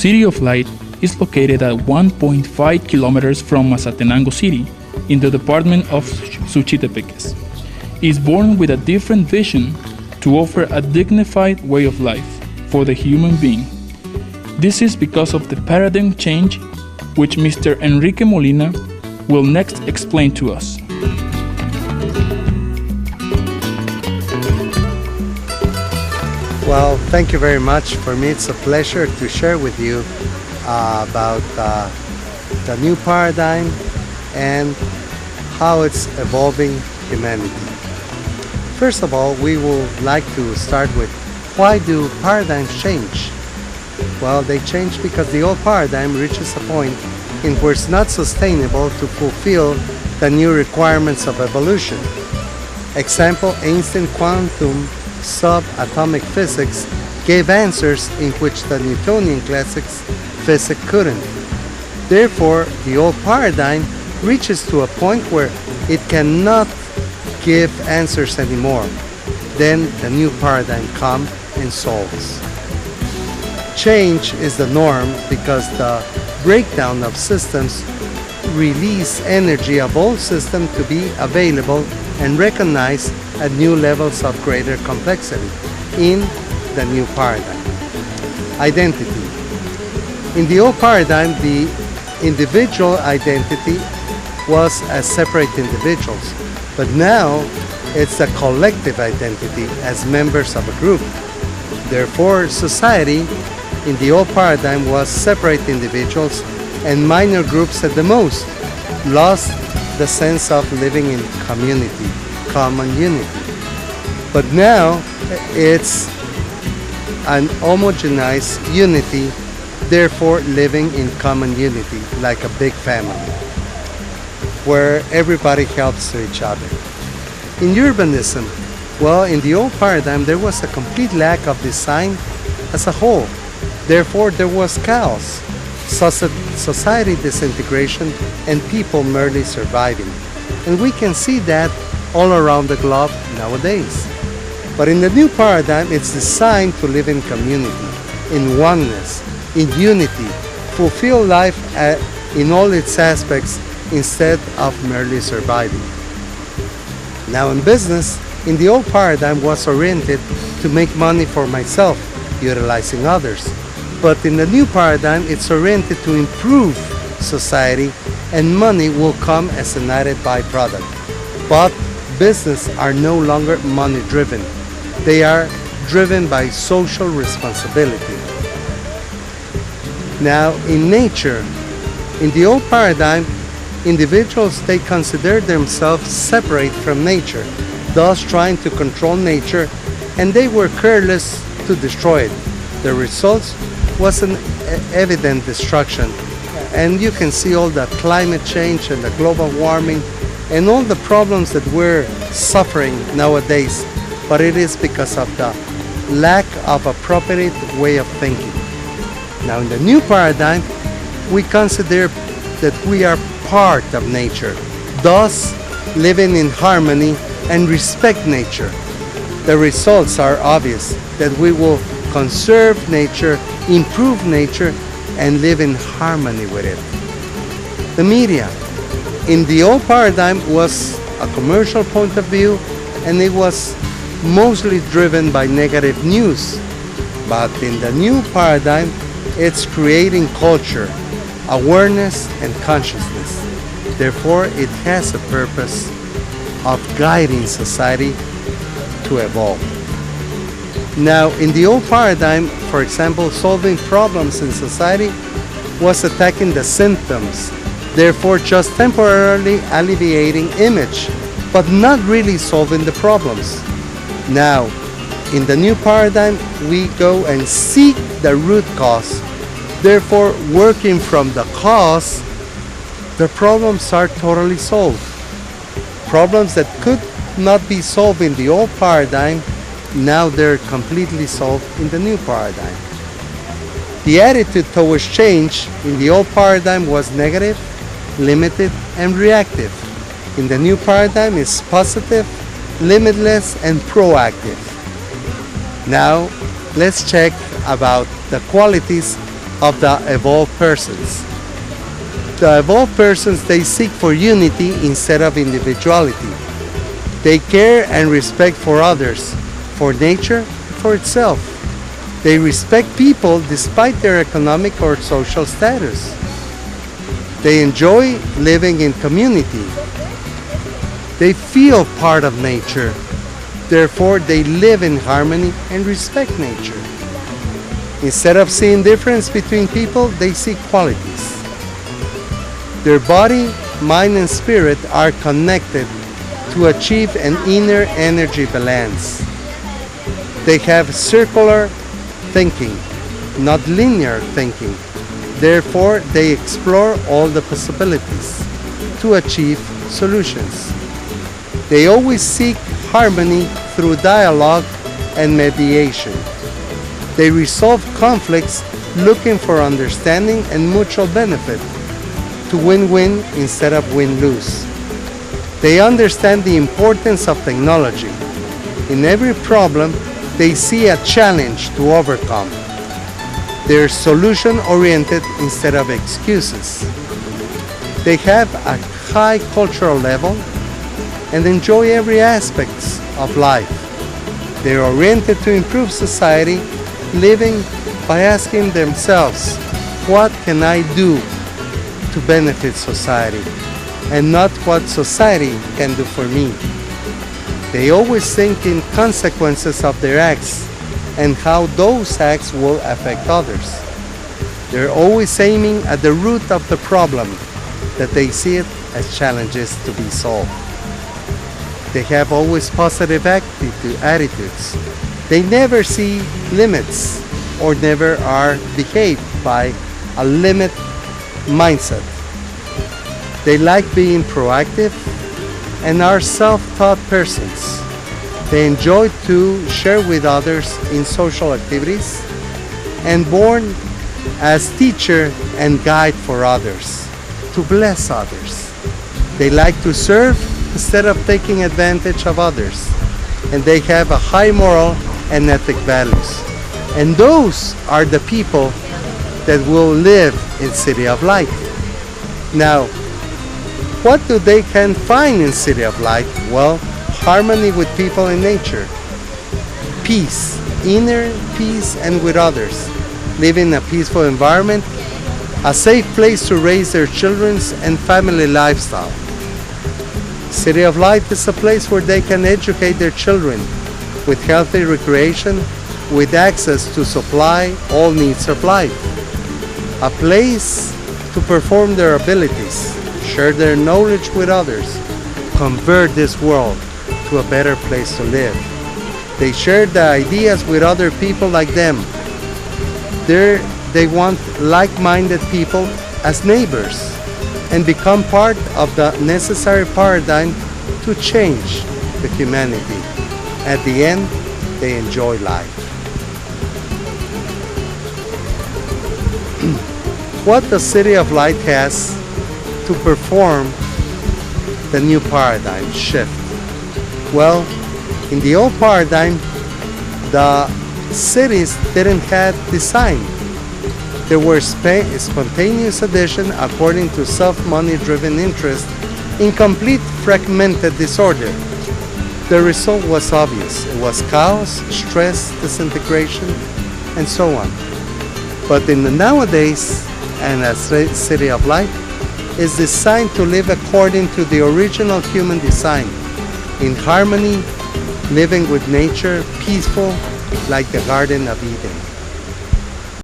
City of Light is located at 1.5 kilometers from Mazatenango City in the department of Suchitepeques. Is born with a different vision to offer a dignified way of life for the human being. This is because of the paradigm change which Mr. Enrique Molina will next explain to us. Well, thank you very much. For me, it's a pleasure to share with you about the new paradigm and how it's evolving humanity. First of all, we would like to start with why do paradigms change? Well, they change because the old paradigm reaches a point in where it's not sustainable to fulfill the new requirements of evolution. Example, Einstein quantum subatomic physics gave answers in which the Newtonian classics physics couldn't. Therefore, the old paradigm reaches to a point where it cannot give answers anymore. Then the new paradigm comes and solves. Change is the norm because the breakdown of systems release energy of old system to be available and recognized at new levels of greater complexity in the new paradigm. Identity. In the old paradigm, the individual identity was as separate individuals, but now it's a collective identity as members of a group. Therefore, society in the old paradigm was separate individuals and minor groups at the most, lost the sense of living in community, common unity. But now it's an homogenized unity, therefore living in common unity like a big family, where everybody helps each other. In urbanism, well, in the old paradigm there was a complete lack of design as a whole. Therefore there was chaos, society disintegration, and people merely surviving. And we can see that all around the globe nowadays. But in the new paradigm, it's designed to live in community, in oneness, in unity, fulfill life in all its aspects instead of merely surviving. Now in business, in the old paradigm was oriented to make money for myself, utilizing others. But in the new paradigm, it's oriented to improve society, and money will come as an added byproduct. But business are no longer money-driven. They are driven by social responsibility. Now, in nature, in the old paradigm, individuals, they consider themselves separate from nature, thus trying to control nature, and they were careless to destroy it. The results was an evident destruction, and you can see all the climate change and the global warming and all the problems that we're suffering nowadays, but it is because of the lack of appropriate way of thinking. Now in the new paradigm, we consider that we are part of nature, thus living in harmony and respect nature. The results are obvious, that we will conserve nature, improve nature, and live in harmony with it. The media. In the old paradigm was a commercial point of view, and it was mostly driven by negative news. But in the new paradigm, it's creating culture, awareness, and consciousness. Therefore, it has a purpose of guiding society to evolve. Now, in the old paradigm, for example, solving problems in society was attacking the symptoms, therefore just temporarily alleviating image, but not really solving the problems. Now, in the new paradigm, we go and seek the root cause. Therefore, working from the cause, the problems are totally solved. Problems that could not be solved in the old paradigm, now they're completely solved in the new paradigm. The attitude towards change in the old paradigm was negative, limited, and reactive. In the new paradigm, it's positive, limitless, and proactive. Now, let's check about the qualities of the evolved persons. The evolved persons, they seek for unity instead of individuality. They care and respect for others, for nature, for itself. They respect people despite their economic or social status. They enjoy living in community. They feel part of nature. Therefore, they live in harmony and respect nature. Instead of seeing difference between people, they see qualities. Their body, mind, and spirit are connected to achieve an inner energy balance. They have circular thinking, not linear thinking. Therefore, they explore all the possibilities to achieve solutions. They always seek harmony through dialogue and mediation. They resolve conflicts looking for understanding and mutual benefit to win-win instead of win-lose. They understand the importance of technology. In every problem, they see a challenge to overcome. They're solution-oriented instead of excuses. They have a high cultural level and enjoy every aspect of life. They are oriented to improve society, living by asking themselves, what can I do to benefit society, and not what society can do for me. They always think in consequences of their acts and how those acts will affect others. They're always aiming at the root of the problem, that they see it as challenges to be solved. They have always positive attitudes. They never see limits or never are behaved by a limit mindset. They like being proactive and are self-taught persons. They enjoy to share with others in social activities and born as teacher and guide for others, to bless others. They like to serve instead of taking advantage of others, and they have a high moral and ethic values. And those are the people that will live in City of Light. Now, what do they can find in City of Light? Well, harmony with people and nature, peace, inner peace and with others, live in a peaceful environment, a safe place to raise their children and family lifestyle. City of Light is a place where they can educate their children with healthy recreation, with access to supply all needs of life. A place to perform their abilities, share their knowledge with others, convert this world to a better place to live. They share the ideas with other people like them. They want like-minded people as neighbors and become part of the necessary paradigm to change the humanity. At the end, they enjoy life. What the City of Light has to perform the new paradigm shift? Well, in the old paradigm, the cities didn't have design. There were spontaneous addition according to self-money driven interest in complete fragmented disorder. The result was obvious. It was chaos, stress, disintegration, and so on. But in the nowadays, and as City of Light is designed to live according to the original human design, in harmony, living with nature, peaceful, like the Garden of Eden.